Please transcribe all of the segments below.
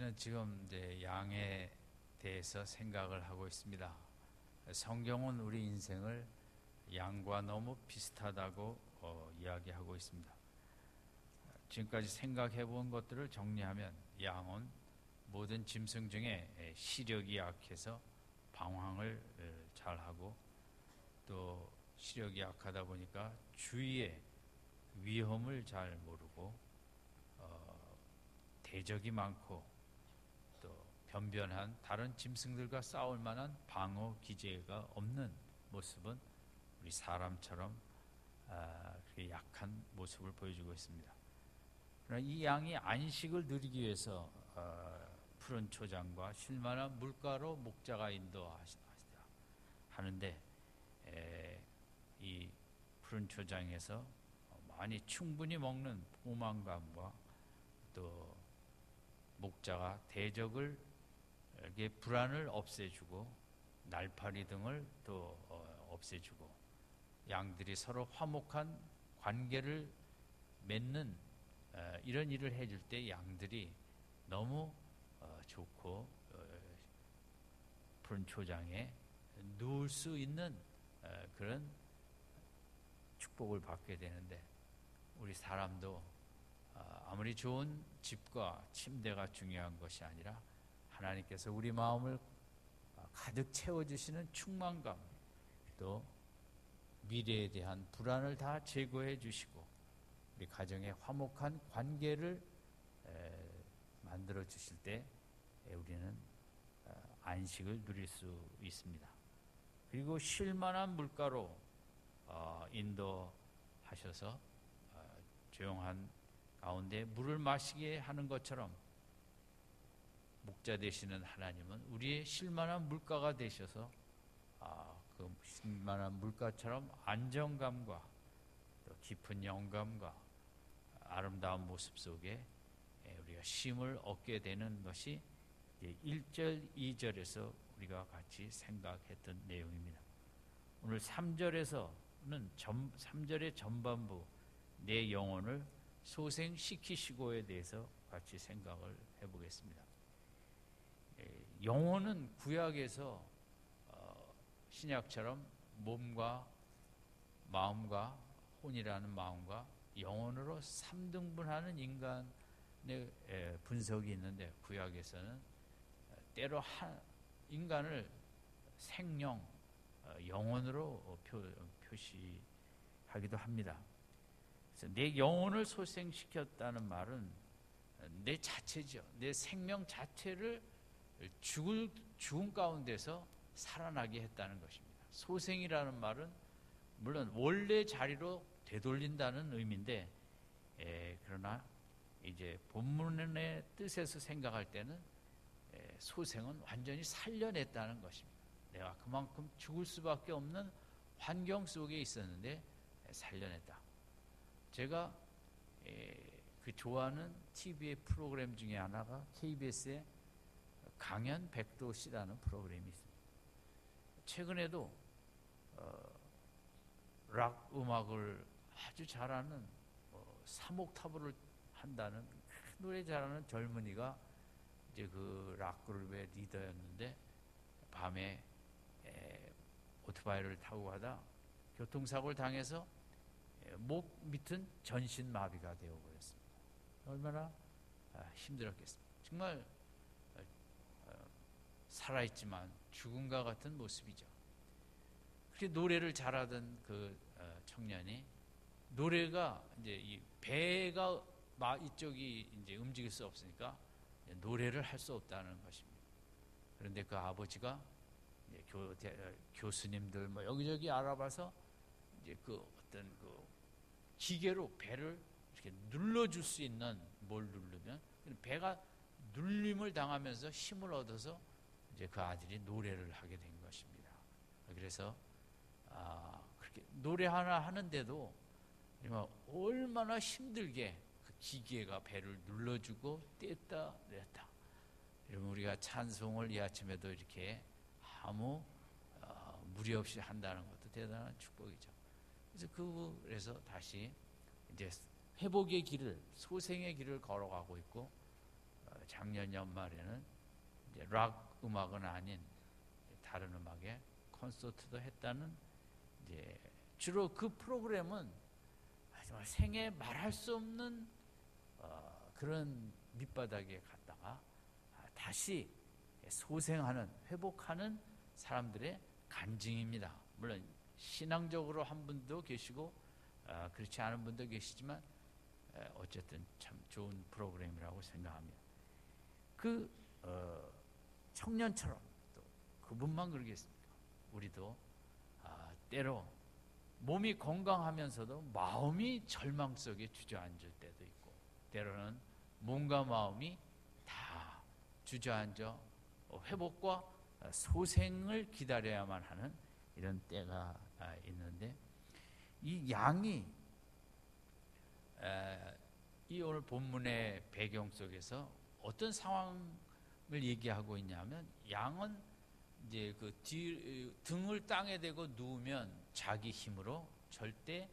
우리는 지금 이제 양에 대해서 생각을 하고 있습니다. 성경은 우리 인생을 양과 너무 비슷하다고 이야기하고 있습니다. 지금까지 생각해 본 것들을 정리하면 양은 모든 짐승 중에 시력이 약해서 방황을 잘하고, 또 시력이 약하다 보니까 주위의 위험을 잘 모르고 대적이 많고, 또 변변한 다른 짐승들과 싸울 만한 방어 기제가 없는 모습은 우리 사람처럼 그렇게 약한 모습을 보여주고 있습니다. 그러나 이 양이 안식을 누리기 위해서 푸른 초장과 쉴만한 물가로 목자가 인도하시다 하는데, 이 푸른 초장에서 많이 충분히 먹는 포만감과, 또 목자가 대적을 이렇게 불안을 없애주고 날파리 등을 또 없애주고, 양들이 서로 화목한 관계를 맺는 이런 일을 해줄 때 양들이 너무 좋고 푸른 초장에 누울 수 있는 그런 축복을 받게 되는데, 우리 사람도 아무리 좋은 집과 침대가 중요한 것이 아니라 하나님께서 우리 마음을 가득 채워주시는 충만감, 또 미래에 대한 불안을 다 제거해 주시고 우리 가정에 화목한 관계를 만들어 주실 때 우리는 안식을 누릴 수 있습니다. 그리고 쉴만한 물가로 인도하셔서 조용한 가운데 물을 마시게 하는 것처럼, 목자 되시는 하나님은 우리의 쉴만한 물가가 되셔서 그 쉴만한 물가처럼 안정감과 또 깊은 영감과 아름다운 모습 속에 우리가 쉼을 얻게 되는 것이 1절, 2절에서 우리가 같이 생각했던 내용입니다. 오늘 3절에서는 3절의 전반부 내 영혼을 소생시키시고에 대해서 같이 생각을 해보겠습니다. 영혼은 구약에서 신약처럼 몸과 마음과 혼이라는 마음과 영혼으로 3등분하는 인간의 분석이 있는데, 구약에서는 때로 인간을 생령, 영혼으로 표시하기도 합니다. 그래서 내 영혼을 소생시켰다는 말은 내 자체죠. 내 생명 자체를 죽음 가운데서 살아나게 했다는 것입니다. 소생이라는 말은 물론 원래 자리로 되돌린다는 의미인데, 그러나 이제 본문의 뜻에서 생각할 때는 소생은 완전히 살려냈다는 것입니다. 내가 그만큼 죽을 수밖에 없는 환경 속에 있었는데 살려냈다. 제가 그 좋아하는 TV의 프로그램 중에 하나가 KBS의 강연 백도시라는 프로그램이 있습니다. 최근에도 락 음악을 아주 잘하는 3옥타브를 한다는 노래 잘하는 젊은이가 이제 그 락 그룹의 리더였는데, 밤에 오토바이를 타고 가다 교통사고를 당해서 목 밑은 전신 마비가 되어버렸습니다. 얼마나 힘들었겠습니까? 정말 살아있지만 죽음과 같은 모습이죠. 그렇게 노래를 잘하던 그 청년이, 노래가 이제 이 배가 이쪽이 이제 움직일 수 없으니까 노래를 할 수 없다는 것입니다. 그런데 그 아버지가 교수님들 뭐 여기저기 알아봐서 이제 그 어떤 그 기계로 배를 이렇게 눌러줄 수 있는, 뭘 누르면 배가 눌림을 당하면서 힘을 얻어서 이제 그 아들이 노래를 하게 된 것입니다. 그래서 그렇게 노래 하나 하는데도 얼마나 힘들게 그 기계가 배를 눌러주고 뗐다 냈다. 여러분, 우리가 찬송을 이 아침에도 이렇게 아무 무리 없이 한다는 것도 대단한 축복이죠. 그래서 다시 이제 회복의 길을, 소생의 길을 걸어가고 있고, 작년 연말에는 이제 락 음악은 아닌 다른 음악의 콘서트도 했다는, 이제 주로 그 프로그램은 정말 생애 말할 수 없는 그런 밑바닥에 갔다가 다시 소생하는, 회복하는 사람들의 간증입니다. 물론 신앙적으로 한 분도 계시고 그렇지 않은 분도 계시지만 어쨌든 참 좋은 프로그램이라고 생각합니다. 그 청년처럼 또 그분만 그러겠습니까? 우리도 때로 몸이 건강하면서도 마음이 절망 속에 주저앉을 때도 있고, 때로는 몸과 마음이 다 주저앉아 회복과 소생을 기다려야만 하는 이런 때가 있는데, 이 양이 이 오늘 본문의 배경 속에서 어떤 상황을 얘기하고 있냐면, 양은 이제 그 등을 땅에 대고 누우면 자기 힘으로 절대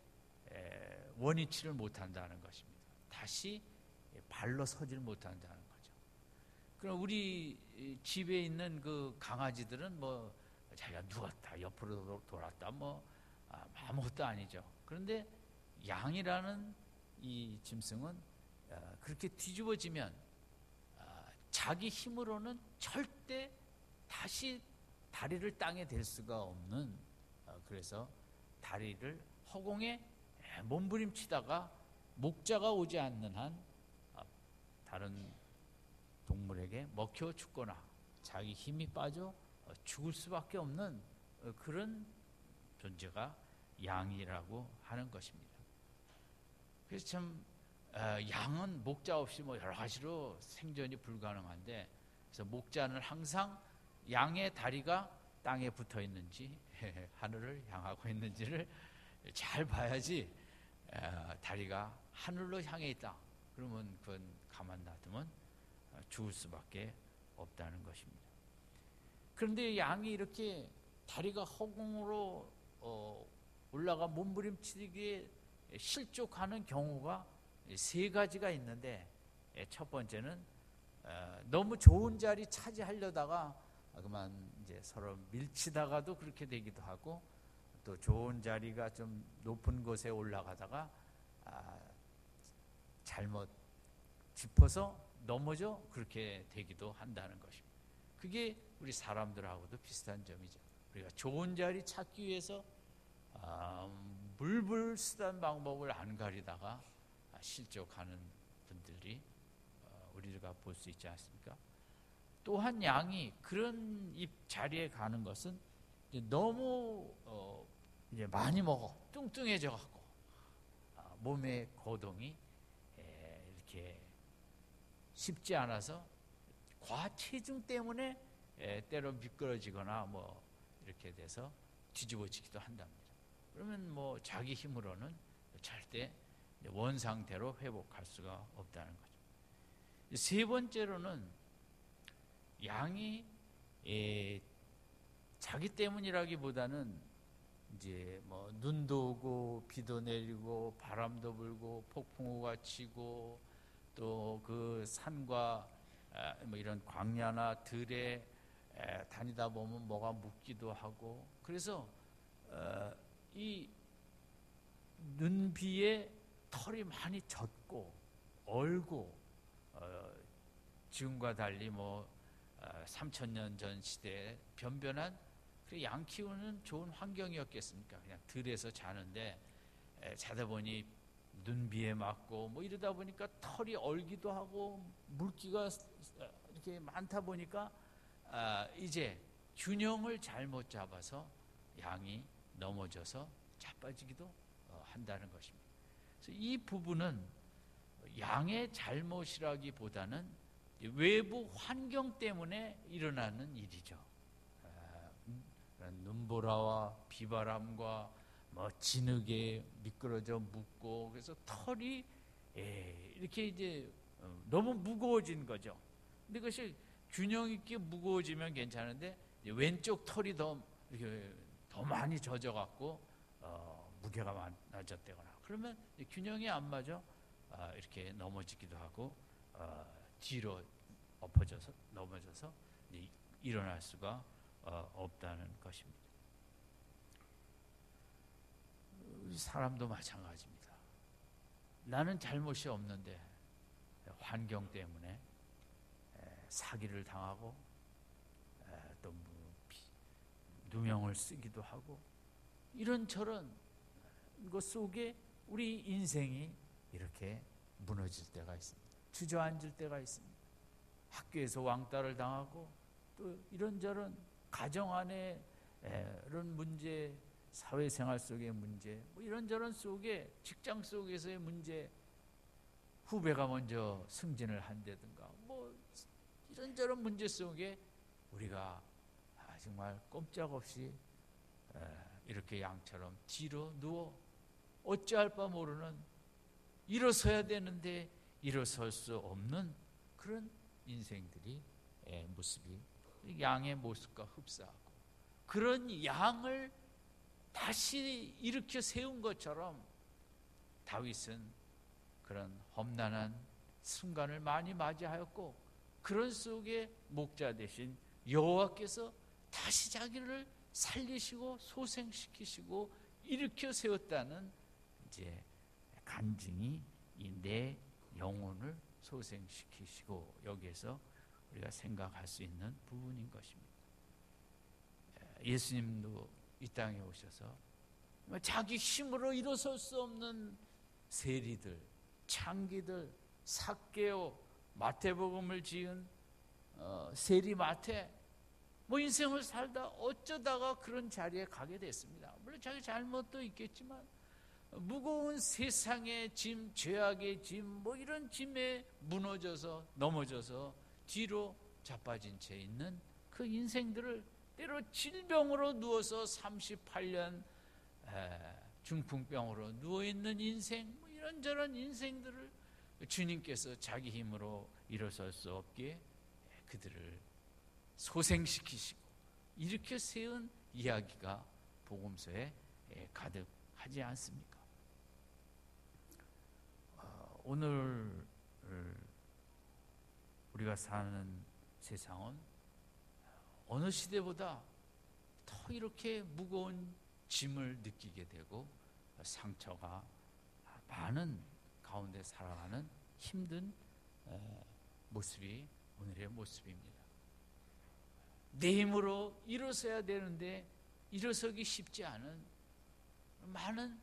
원위치를 못한다는 것입니다. 다시 발로 서질 못한다는 거죠. 그럼 우리 집에 있는 그 강아지들은 뭐 자기가 누웠다, 옆으로 돌았다, 뭐 아무것도 아니죠. 그런데 양이라는 이 짐승은 그렇게 뒤집어지면 자기 힘으로는 절대 다시 다리를 땅에 댈 수가 없는, 그래서 다리를 허공에 몸부림치다가 목자가 오지 않는 한 다른 동물에게 먹혀 죽거나 자기 힘이 빠져 죽을 수밖에 없는 그런 존재가 양이라고 하는 것입니다. 그래서 참 양은 목자 없이 뭐 여러 가지로 생존이 불가능한데, 그래서 목자는 항상 양의 다리가 땅에 붙어 있는지 하늘을 향하고 있는지를 잘 봐야지, 다리가 하늘로 향해 있다 그러면 그건 가만 놔두면 죽을 수밖에 없다는 것입니다. 그런데 양이 이렇게 다리가 허공으로 올라가 몸부림치기에 실족하는 경우가 세 가지가 있는데, 첫 번째는 너무 좋은 자리 차지하려다가 그만 이제 서로 밀치다가도 그렇게 되기도 하고, 또 좋은 자리가 좀 높은 곳에 올라가다가 잘못 짚어서 넘어져 그렇게 되기도 한다는 것입니다. 그게 우리 사람들하고도 비슷한 점이죠. 우리가 좋은 자리 찾기 위해서 물불 쓰던 방법을 안 가리다가 실족하는 분들이 우리가 볼 수 있지 않습니까? 또한 양이 그런 자리에 가는 것은 이제 너무 이제 많이 먹어 뚱뚱해져 갖고 몸의 거동이 이렇게 쉽지 않아서 과체중 때문에 때로 미끄러지거나 뭐 이렇게 돼서 뒤집어지기도 한답니다. 그러면 뭐 자기 힘으로는 절대 원상태로 회복할 수가 없다는 거죠. 세 번째로는 양이 자기 때문이라기보다는 이제 뭐 눈도 오고 비도 내리고 바람도 불고 폭풍우가 치고 또 그 산과 뭐 이런 광야나 들에 다니다 보면 뭐가 묻기도 하고, 그래서 이 눈비에 털이 많이 젖고 얼고, 지금과 달리 뭐 3,000년 전 시대에 변변한 양 키우는 좋은 환경이었겠습니까? 그냥 들에서 자는데 자다 보니 눈비에 맞고 뭐 이러다 보니까 털이 얼기도 하고 물기가 이렇게 많다 보니까 이제 균형을 잘못 잡아서 양이 넘어져서 자빠지기도 한다는 것입니다. 그래서 이 부분은 양의 잘못이라기보다는 외부 환경 때문에 일어나는 일이죠. 눈보라와 비바람과 뭐 진흙에 미끄러져 묻고, 그래서 털이 이렇게 이제 너무 무거워진 거죠. 근데 그것이 균형 있게 무거워지면 괜찮은데 왼쪽 털이 더 이렇게 더 많이 젖어 갖고 무게가 많아졌다거나 그러면 균형이 안 맞아 이렇게 넘어지기도 하고 뒤로 엎어져서 넘어져서 일어날 수가 없다는 것입니다. 사람도 마찬가지입니다. 나는 잘못이 없는데 환경 때문에 사기를 당하고 또 누명을 쓰기도 하고 이런저런 것 속에 우리 인생이 이렇게 무너질 때가 있습니다. 주저앉을 때가 있습니다. 학교에서 왕따를 당하고 또 이런저런 가정 안에 이런 문제, 사회생활 속의 문제, 뭐 이런저런 속에 직장 속에서의 문제, 후배가 먼저 승진을 한다든가 뭐 이런저런 문제 속에 우리가 정말 꼼짝없이 이렇게 양처럼 뒤로 누워 어찌할 바 모르는, 일어서야 되는데 일어설 수 없는 그런 인생들이 모습이 양의 모습과 흡사하고, 그런 양을 다시 일으켜 세운 것처럼 다윗은 그런 험난한 순간을 많이 맞이하였고, 그런 속에 목자 되신 여호와께서 다시 자기를 살리시고 소생시키시고 일으켜 세웠다는 이제 간증이 내 영혼을 소생시키시고, 여기에서 우리가 생각할 수 있는 부분인 것입니다. 예수님도 이 땅에 오셔서 자기 힘으로 일어설 수 없는 세리들, 창기들, 삭개오, 마태복음을 지은 세리 마태, 뭐 인생을 살다 어쩌다가 그런 자리에 가게 됐습니다. 물론 자기 잘못도 있겠지만 무거운 세상의 짐, 죄악의 짐, 뭐 이런 짐에 무너져서 넘어져서 뒤로 자빠진 채 있는 그 인생들을, 때로 질병으로 누워서 38년 중풍병으로 누워있는 인생, 뭐 이런저런 인생들을 주님께서 자기 힘으로 일어설 수 없게 그들을 소생시키시고 일으켜 세운 이야기가 복음서에 가득하지 않습니까? 오늘 우리가 사는 세상은 어느 시대보다 더 이렇게 무거운 짐을 느끼게 되고 상처가 많은 가운데 살아가는 힘든 모습이 오늘의 모습입니다. 내 힘으로 일어서야 되는데 일어서기 쉽지 않은 많은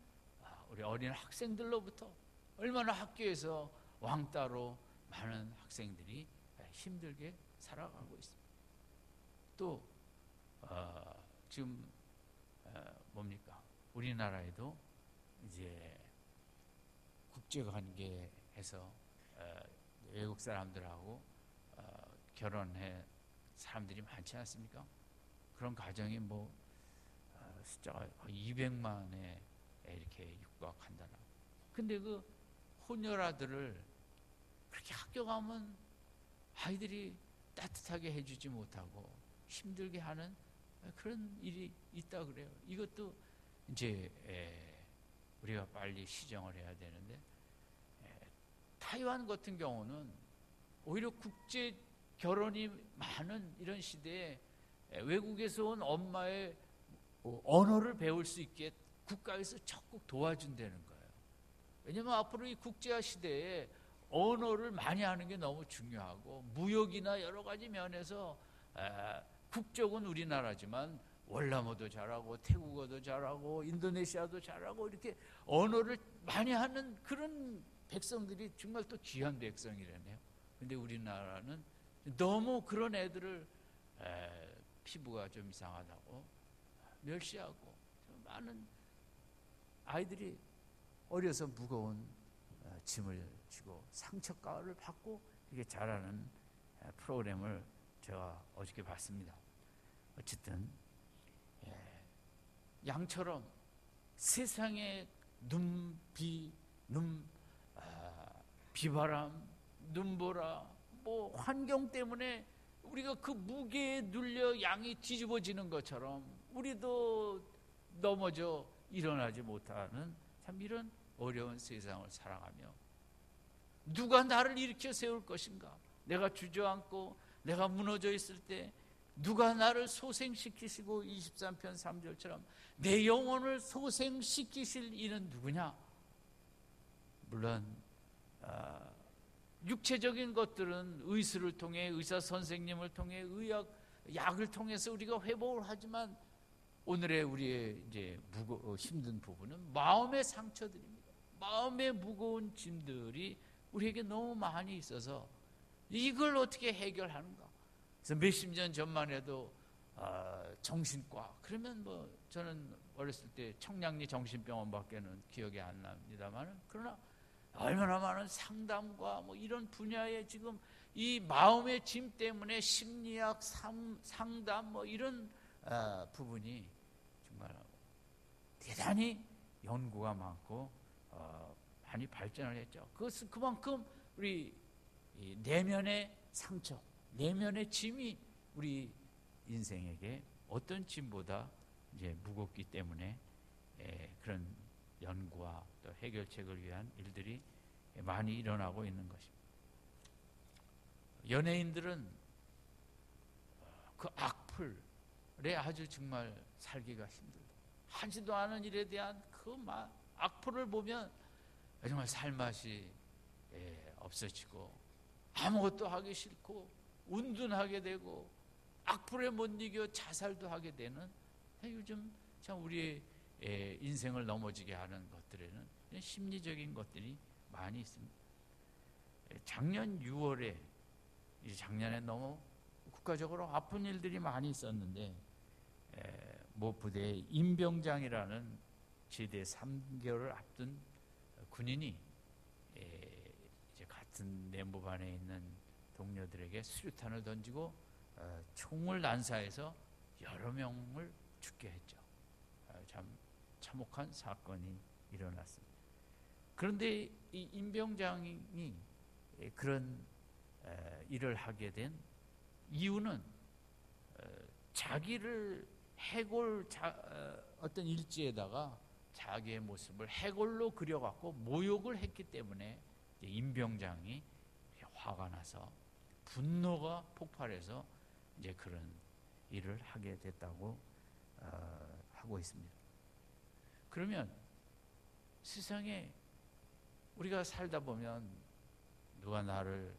우리 어린 학생들로부터 얼마나 학교에서 왕따로 많은 학생들이 힘들게 살아가고 있습니다. 또 지금 뭡니까? 우리나라에도 이제 국제관계에서 외국 사람들하고 결혼해 사람들이 많지 않습니까? 그런 가정이 뭐 숫자가 200만에 이렇게 육박한다나. 근데 그 혼혈아들을 그렇게 학교 가면 아이들이 따뜻하게 해주지 못하고 힘들게 하는 그런 일이 있다 그래요. 이것도 이제 우리가 빨리 시정을 해야 되는데, 타이완 같은 경우는 오히려 국제 결혼이 많은 이런 시대에 외국에서 온 엄마의 언어를 배울 수 있게 국가에서 적극 도와준다는 거예요. 왜냐하면 앞으로 이 국제화 시대에 언어를 많이 하는 게 너무 중요하고, 무역이나 여러 가지 면에서 국적은 우리나라지만 월남어도 잘하고 태국어도 잘하고 인도네시아도 잘하고 이렇게 언어를 많이 하는 그런 백성들이 정말 또 귀한 백성이라네요. 근데 우리나라는 너무 그런 애들을 피부가 좀 이상하다고 멸시하고, 많은 아이들이 어려서 무거운 짐을 지고 상처가를 받고 이렇게 자라는 프로그램을 제가 어저께 봤습니다. 어쨌든 양처럼 세상의 비바람, 눈보라, 뭐 환경 때문에 우리가 그 무게에 눌려 양이 뒤집어지는 것처럼 우리도 넘어져 일어나지 못하는 참 이런 어려운 세상을 살아가며, 누가 나를 일으켜 세울 것인가, 내가 주저앉고 내가 무너져 있을 때 누가 나를 소생시키시고 23편 3절처럼 내 영혼을 소생시키실 이는 누구냐? 물론 육체적인 것들은 의술을 통해, 의사 선생님을 통해, 약을 통해서 우리가 회복을 하지만 오늘의 우리의 이제 힘든 부분은 마음의 상처들입니다. 마음의 무거운 짐들이 우리에게 너무 많이 있어서 이걸 어떻게 해결하는가? 그래서 몇십 년 전만 해도 정신과 그러면 뭐 저는 어렸을 때 청량리 정신병원밖에는 기억이 안 납니다만, 그러나 얼마나 많은 상담과 뭐 이런 분야에 지금 이 마음의 짐 때문에 심리학 상담 뭐 이런 부분이 정말 대단히 연구가 많고 많이 발전을 했죠. 그것은 그만큼 우리 내면의 상처, 내면의 짐이 우리 인생에게 어떤 짐보다 이제 무겁기 때문에 그런 연구와 또 해결책을 위한 일들이 많이 일어나고 있는 것입니다. 연예인들은 그 악플에 아주 정말 살기가 힘들다. 하지도 않은 일에 대한 그 악플을 보면 정말 살맛이 없어지고 아무것도 하기 싫고 운둔하게 되고 악플에 못 이겨 자살도 하게 되는, 요즘 참 우리의 인생을 넘어지게 하는 것들에는 심리적인 것들이 많이 있습니다. 작년 6월에 작년에 너무 국가적으로 아픈 일들이 많이 있었는데 모 부대의 임병장이라는 제대 3개월을 앞둔 군인이 이제 같은 내무반에 있는 동료들에게 수류탄을 던지고 총을 난사해서 여러 명을 죽게 했죠. 참 참혹한 사건이 일어났습니다. 그런데 이 임병장이 그런 일을 하게 된 이유는 자기를 어떤 일지에다가 자기의 모습을 해골로 그려갖고 모욕을 했기 때문에 임병장이 화가 나서 분노가 폭발해서 이제 그런 일을 하게 됐다고 하고 있습니다. 그러면 세상에 우리가 살다 보면 누가 나를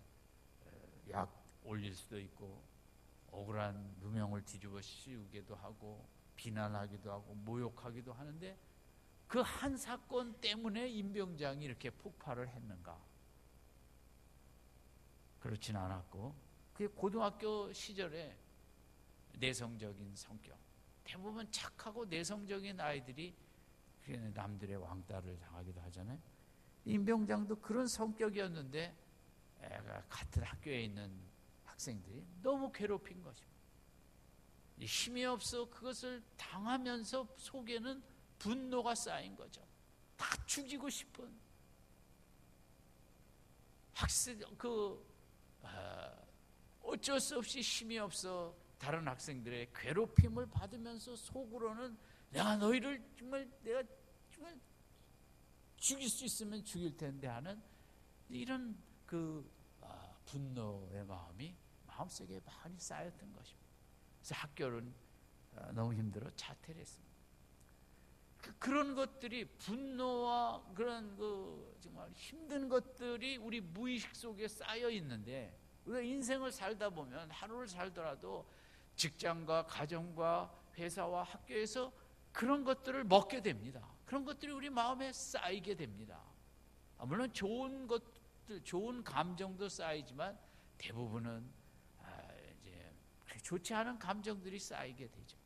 약 올릴 수도 있고 억울한 누명을 뒤집어 씌우기도 하고 비난하기도 하고 모욕하기도 하는데 그 한 사건 때문에 임병장이 이렇게 폭발을 했는가? 그렇진 않았고, 그게 고등학교 시절에 내성적인 성격, 대부분 착하고 내성적인 아이들이 남들의 왕따를 당하기도 하잖아요. 임병장도 그런 성격이었는데 같은 학교에 있는 학생들이 너무 괴롭힌 것입니다. 힘이 없어 그것을 당하면서 속에는 분노가 쌓인 거죠. 다 죽이고 싶은 학생, 어쩔 수 없이 힘이 없어 다른 학생들의 괴롭힘을 받으면서 속으로는 내가 너희를 내가 정말 죽일 수 있으면 죽일 텐데 하는 이런 분노의 마음이 마음속에 많이 쌓였던 것입니다. 그래서 학교는 너무 힘들어 자퇴를 했습니다. 그런 것들이, 분노와 그런 정말 힘든 것들이 우리 무의식 속에 쌓여 있는데, 우리가 인생을 살다 보면 하루를 살더라도 직장과 가정과 회사와 학교에서 그런 것들을 먹게 됩니다. 그런 것들이 우리 마음에 쌓이게 됩니다. 물론 좋은 것들, 좋은 감정도 쌓이지만 대부분은 이제 좋지 않은 감정들이 쌓이게 되죠.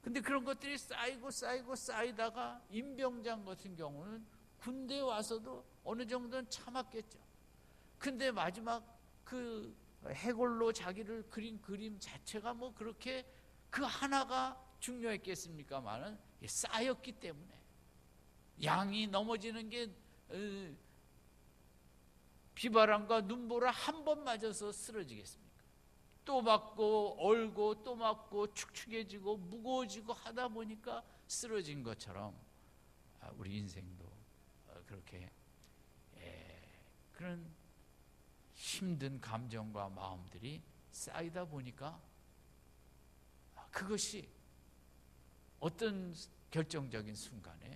근데 그런 것들이 쌓이다가 임병장 같은 경우는 군대에 와서도 어느 정도는 참았겠죠. 근데 마지막 그 해골로 자기를 그린 그림 자체가 뭐 그렇게 그 하나가 중요했겠습니까마는 쌓였기 때문에, 양이 넘어지는 게 비바람과 눈보라 한 번 맞아서 쓰러지겠습니까? 또 맞고 얼고 또 맞고 축축해지고 무거워지고 하다 보니까 쓰러진 것처럼 우리 인생도 그렇게 그런 힘든 감정과 마음들이 쌓이다 보니까 그것이 어떤 결정적인 순간에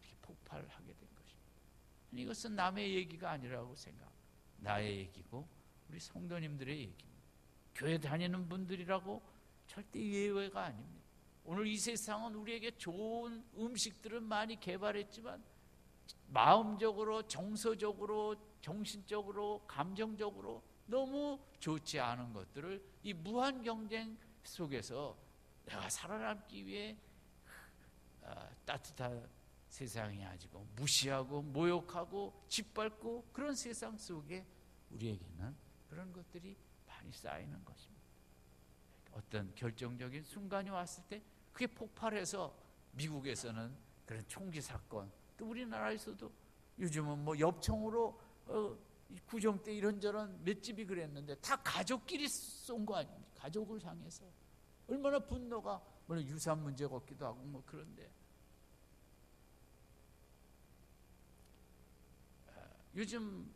이렇게 폭발을 하게 된 것입니다. 이것은 남의 얘기가 아니라고 생각합니다. 나의 얘기고 우리 성도님들의 얘기입니다. 교회 다니는 분들이라고 절대 예외가 아닙니다. 오늘 이 세상은 우리에게 좋은 음식들은 많이 개발했지만 마음적으로, 정서적으로, 정신적으로, 감정적으로 너무 좋지 않은 것들을 이 무한 경쟁 속에서 내가 살아남기 위해 따뜻한 세상이 아니고 무시하고 모욕하고 짓밟고 그런 세상 속에 우리에게는 그런 것들이 많이 쌓이는 것입니다. 어떤 결정적인 순간이 왔을 때 그게 폭발해서 미국에서는 그런 총기 사건, 또 우리나라에서도 요즘은 뭐 엽총으로 구정 때 이런저런 몇 집이 그랬는데 다 가족끼리 쏜 거 아닙니까? 가족을 향해서 얼마나 분노가, 물론 유산 문제가 없기도 하고 뭐 그런데 요즘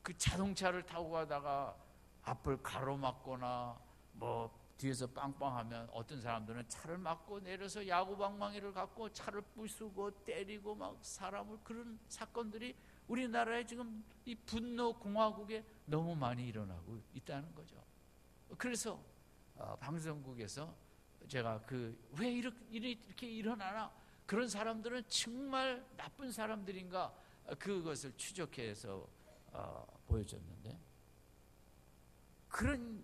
그 자동차를 타고 가다가 앞을 가로막거나 뭐 뒤에서 빵빵하면 어떤 사람들은 차를 막고 내려서 야구방망이를 갖고 차를 부수고 때리고 막 사람을, 그런 사건들이 우리나라에 지금 이 분노 공화국에 너무 많이 일어나고 있다는 거죠. 그래서 방송국에서 제가 왜 이렇게 일어나나, 그런 사람들은 정말 나쁜 사람들인가, 그것을 추적해서 보여줬는데, 그런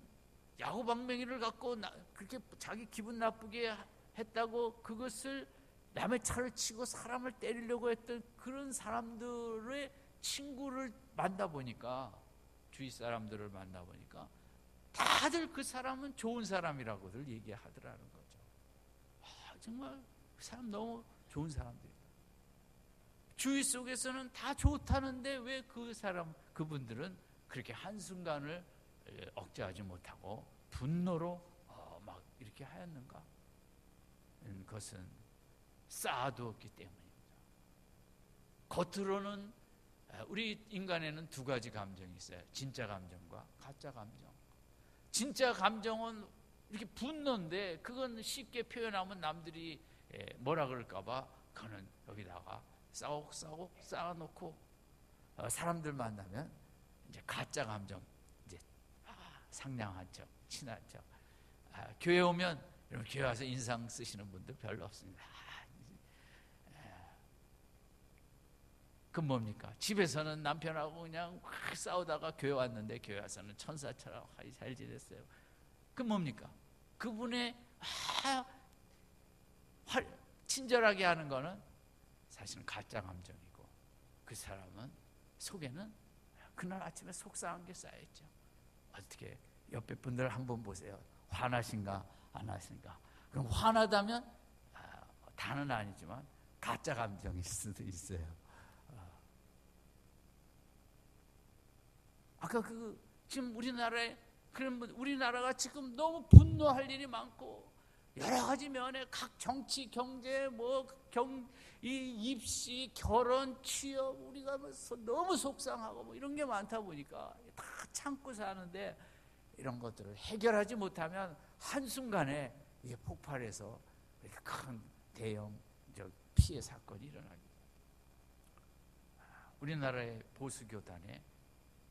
야구방망이를 갖고 그렇게 자기 기분 나쁘게 했다고 그것을 남의 차를 치고 사람을 때리려고 했던 그런 사람들의 친구를 만나보니까, 주위 사람들을 만나보니까 다들 그 사람은 좋은 사람이라고들 얘기하더라는 거죠. 정말 그 사람 너무 좋은 사람들이다. 주위 속에서는 다 좋다는데 왜 그분들은 그렇게 한순간을 억제하지 못하고 분노로 막 이렇게 하였는가? 그것은 쌓아두었기 때문입니다. 겉으로는 우리 인간에는 두 가지 감정이 있어요. 진짜 감정과 가짜 감정. 진짜 감정은 이렇게 분노인데 그건 쉽게 표현하면 남들이 뭐라 그럴까봐 그거는 여기다가 싸옥싸옥 쌓아놓고 사람들 만나면 이제 가짜 감정, 이제 상냥한 척, 친한 척. 교회 오면, 여러분 교회 와서 인상 쓰시는 분들 별로 없습니다. 그 뭡니까? 집에서는 남편하고 그냥 확 싸우다가 교회 왔는데 교회 와서는 천사처럼 잘 지냈어요. 그 뭡니까? 그분의 친절하게 하는 거는 사실은 가짜 감정이고, 그 사람은 속에는 그날 아침에 속상한 게 쌓여있죠. 어떻게 옆에 분들 한번 보세요. 화나신가 안 하신가? 그럼 화나다면 다는 아니지만 가짜 감정일 수도 있어요. 아까 지금 우리나라가 지금 너무 분노할 일이 많고 여러 가지 면에 각 정치, 경제, 이 입시, 결혼, 취업, 우리가 너무 속상하고 이런 게 많다 보니까 다 참고 사는데, 이런 것들을 해결하지 못하면 한순간에 이게 폭발해서 이렇게 큰 대형 피해 사건이 일어나게 됩니다. 우리나라의 보수교단의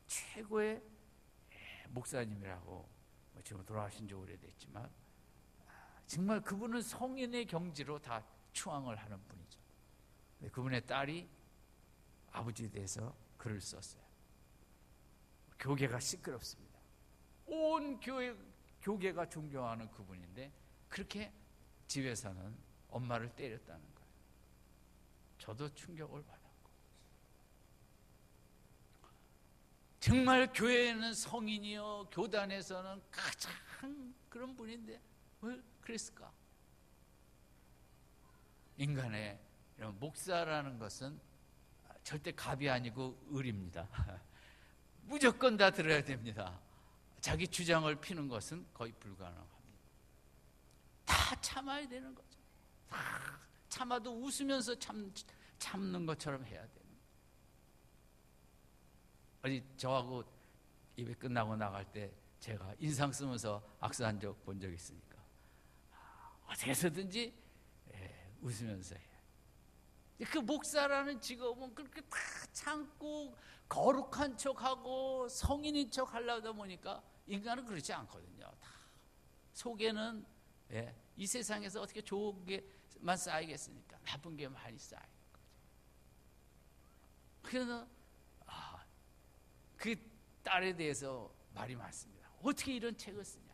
최고의 목사님이라고, 지금 돌아가신 지 오래됐지만 정말 그분은 성인의 경지로 다 추앙을 하는 분이죠. 그분의 딸이 아버지에 대해서 글을 썼어요. 교계가 시끄럽습니다. 온 교계가 존경하는 그분인데 그렇게 집에서는 엄마를 때렸다는 거예요. 저도 충격을 받았고, 정말 교회에는 성인이요, 교단에서는 가장 그런 분인데 왜 그랬을까? 인간의 이런 목사라는 것은 절대 갑이 아니고 을입니다. 무조건 다 들어야 됩니다. 자기 주장을 피는 것은 거의 불가능합니다. 다 참아야 되는 거죠. 다 참아도 웃으면서 참는 것처럼 해야 되는. 어디 저하고 예배 끝나고 나갈 때 제가 인상 쓰면서 악수한 적 본 적 있으니까 어떻게 해서든지 웃으면서 해요. 그 목사라는 직업은 그렇게 다 참고 거룩한 척하고 성인인 척 하려다 보니까 인간은 그렇지 않거든요. 다 속에는 이 세상에서 어떻게 좋은 게만 쌓이겠습니까? 나쁜 게 많이 쌓이는 거죠. 그래서 그 딸에 대해서 말이 많습니다. 어떻게 이런 책을 쓰냐?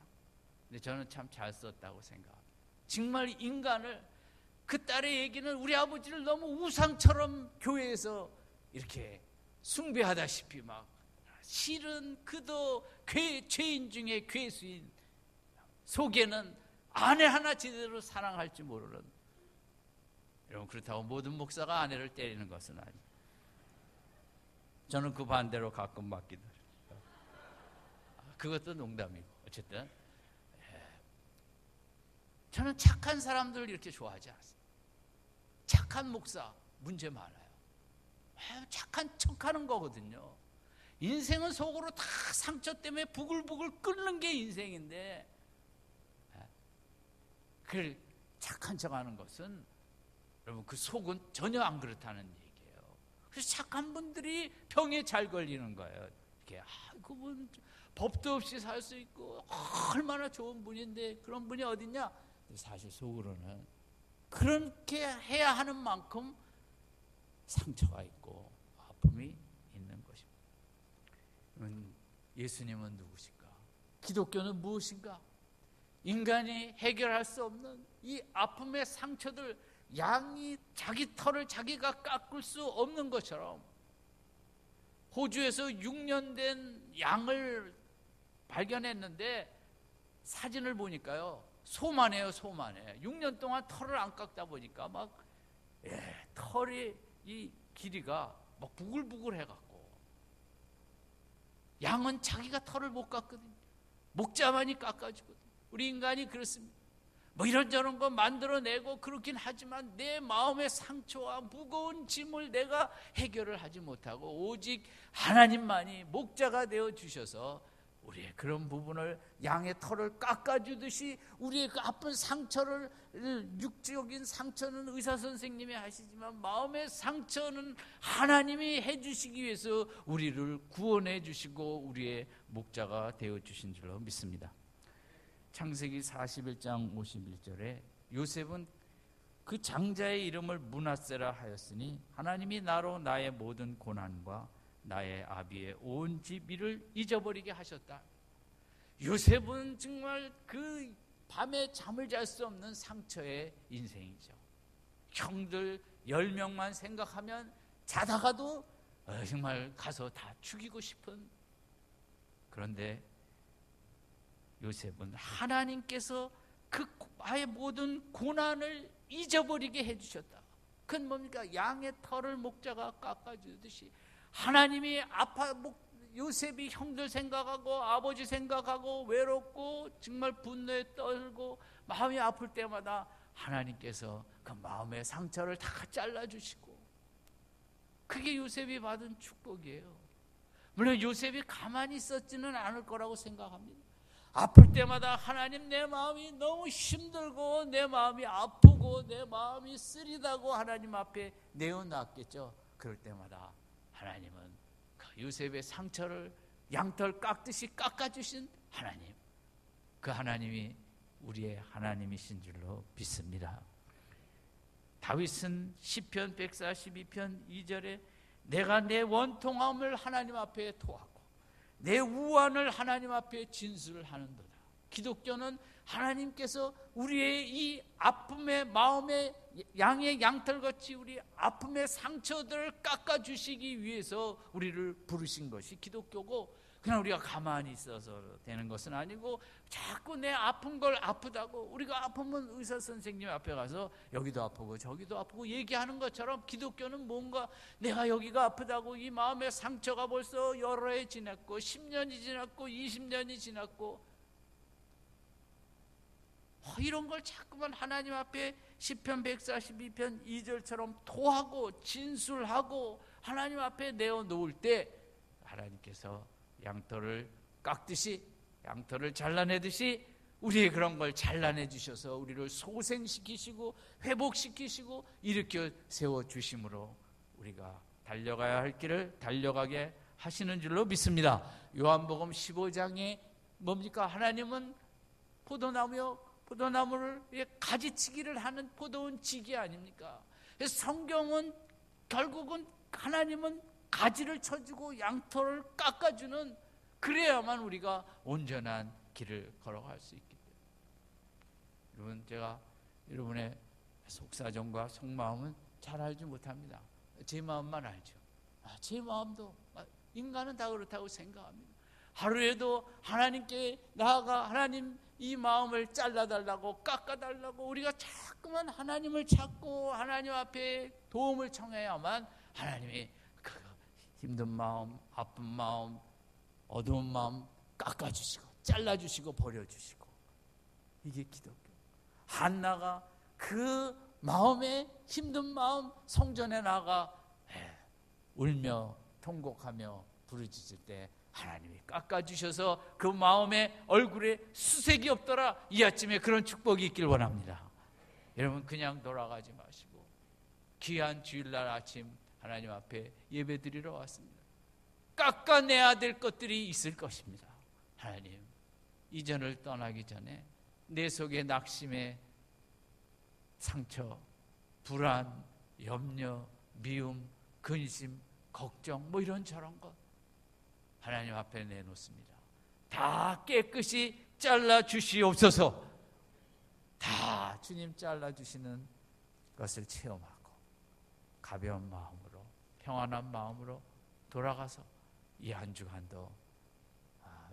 근데 저는 참 잘 썼다고 생각합니다. 정말 인간을, 그 딸의 얘기는 우리 아버지를 너무 우상처럼 교회에서 이렇게 숭배하다시피 막, 실은 그도 죄인 중에 괴수인, 속에는 아내 하나 제대로 사랑할지 모르는. 여러분, 그렇다고 모든 목사가 아내를 때리는 것은 아니에요. 저는 그 반대로 가끔 맞기도 해요. 그것도 농담이고. 어쨌든 저는 착한 사람들을 이렇게 좋아하지 않습니다. 착한 목사 문제 많아요. 착한 척하는 거거든요. 인생은 속으로 다 상처 때문에 부글부글 끓는 게 인생인데, 그 착한 척하는 것은 여러분 그 속은 전혀 안 그렇다는 얘기예요. 그래서 착한 분들이 병에 잘 걸리는 거예요. 이렇게 그분 법도 없이 살 수 있고 얼마나 좋은 분인데 그런 분이 어딨냐? 사실 속으로는 그렇게 해야 하는 만큼 상처가 있고 아픔이 있는 것입니다. 예수님은 누구신가? 기독교는 무엇인가? 인간이 해결할 수 없는 이 아픔의 상처들, 양이 자기 털을 자기가 깎을 수 없는 것처럼 호주에서 6년 된 양을 발견했는데 사진을 보니까요, 소만해요. 소만해. 6년 동안 털을 안 깎다 보니까 막 털이 이 길이가 막 부글부글 해갖고, 양은 자기가 털을 못 깎거든요. 목자만이 깎아주거든요. 우리 인간이 그렇습니다. 뭐 이런저런 거 만들어내고 그렇긴 하지만 내 마음의 상처와 무거운 짐을 내가 해결을 하지 못하고 오직 하나님만이 목자가 되어 주셔서 우리의 그런 부분을, 양의 털을 깎아주듯이 우리의 그 아픈 상처를, 육적인 상처는 의사 선생님이 하시지만 마음의 상처는 하나님이 해주시기 위해서 우리를 구원해 주시고 우리의 목자가 되어 주신 줄로 믿습니다. 창세기 41장 51절에 요셉은 그 장자의 이름을 므낫세라 하였으니 하나님이 나로 나의 모든 고난과 나의 아비의 온 집이를 잊어버리게 하셨다. 요셉은 정말 그 밤에 잠을 잘 수 없는 상처의 인생이죠. 형들 10명만 생각하면 자다가도 정말 가서 다 죽이고 싶은. 그런데 요셉은 하나님께서 그 아의 모든 고난을 잊어버리게 해주셨다. 그건 뭡니까? 양의 털을 목자가 깎아주듯이 하나님이 요셉이 형들 생각하고 아버지 생각하고 외롭고 정말 분노에 떨고 마음이 아플 때마다 하나님께서 그 마음의 상처를 다 잘라주시고, 그게 요셉이 받은 축복이에요. 물론 요셉이 가만히 있었지는 않을 거라고 생각합니다. 아플 때마다 하나님, 내 마음이 너무 힘들고 내 마음이 아프고 내 마음이 쓰리다고 하나님 앞에 내어놨겠죠. 그럴 때마다 하나님은 그 요셉의 상처를 양털 깎듯이 깎아주신 하나님, 그 하나님이 우리의 하나님이신 줄로 믿습니다. 다윗은 시편 142편 2절에 내가 내 원통함을 하나님 앞에 토하고 내 우환을 하나님 앞에 진술을 하는도다. 기독교는 하나님께서 우리의 이 아픔의 마음의 양의 양털같이 우리 아픔의 상처들을 깎아주시기 위해서 우리를 부르신 것이 기독교고, 그냥 우리가 가만히 있어서 되는 것은 아니고 자꾸 내 아픈 걸 아프다고, 우리가 아프면 의사 선생님 앞에 가서 여기도 아프고 저기도 아프고 얘기하는 것처럼 기독교는 뭔가 내가 여기가 아프다고, 이 마음의 상처가 벌써 여러 해 지났고 10년이 지났고 20년이 지났고 이런 걸 자꾸만 하나님 앞에 시편 142편 2절처럼 토하고 진술하고 하나님 앞에 내어놓을 때 하나님께서 양털을 깎듯이, 양털을 잘라내듯이 우리의 그런 걸 잘라내 주셔서 우리를 소생시키시고 회복시키시고 일으켜 세워주심으로 우리가 달려가야 할 길을 달려가게 하시는 줄로 믿습니다. 요한복음 15장에 뭡니까? 하나님은 포도나무를 가지치기를 하는 포도원 지기 아닙니까? 성경은 결국은 하나님은 가지를 쳐주고 양털을 깎아주는, 그래야만 우리가 온전한 길을 걸어갈 수 있기 때문에. 여러분, 제가 여러분의 속사정과 속마음은 잘 알지 못합니다. 제 마음만 알죠. 제 마음도, 인간은 다 그렇다고 생각합니다. 하루에도 하나님께 나아가 하나님 이 마음을 잘라달라고, 깎아달라고 우리가 자꾸만 하나님을 찾고 하나님 앞에 도움을 청해야만 하나님이 그 힘든 마음, 아픈 마음, 어두운 마음 깎아주시고 잘라주시고 버려주시고, 이게 기독교. 한나가 그 마음에 힘든 마음 성전에 나가 울며 통곡하며 부르짖을 때 하나님이 깎아주셔서 그 마음에 얼굴에 수색이 없더라. 이 아침에 그런 축복이 있길 원합니다. 여러분, 그냥 돌아가지 마시고 귀한 주일날 아침 하나님 앞에 예배드리러 왔습니다. 깎아내야 될 것들이 있을 것입니다. 하나님, 이전을 떠나기 전에 내 속에 낙심의 상처, 불안, 염려, 미움, 근심, 걱정, 이런 저런 것 하나님 앞에 내놓습니다. 다 깨끗이 잘라주시옵소서. 다 주님 잘라주시는 것을 체험하고 가벼운 마음으로, 평안한 마음으로 돌아가서 이 한 주간도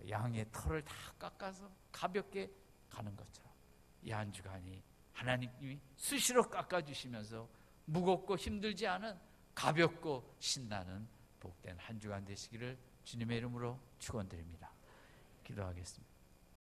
양의 털을 다 깎아서 가볍게 가는 것처럼 이 한 주간이 하나님이 수시로 깎아주시면서 무겁고 힘들지 않은 가볍고 신나는 복된 한 주간 되시기를 주님의 이름으로 축원드립니다. 기도하겠습니다.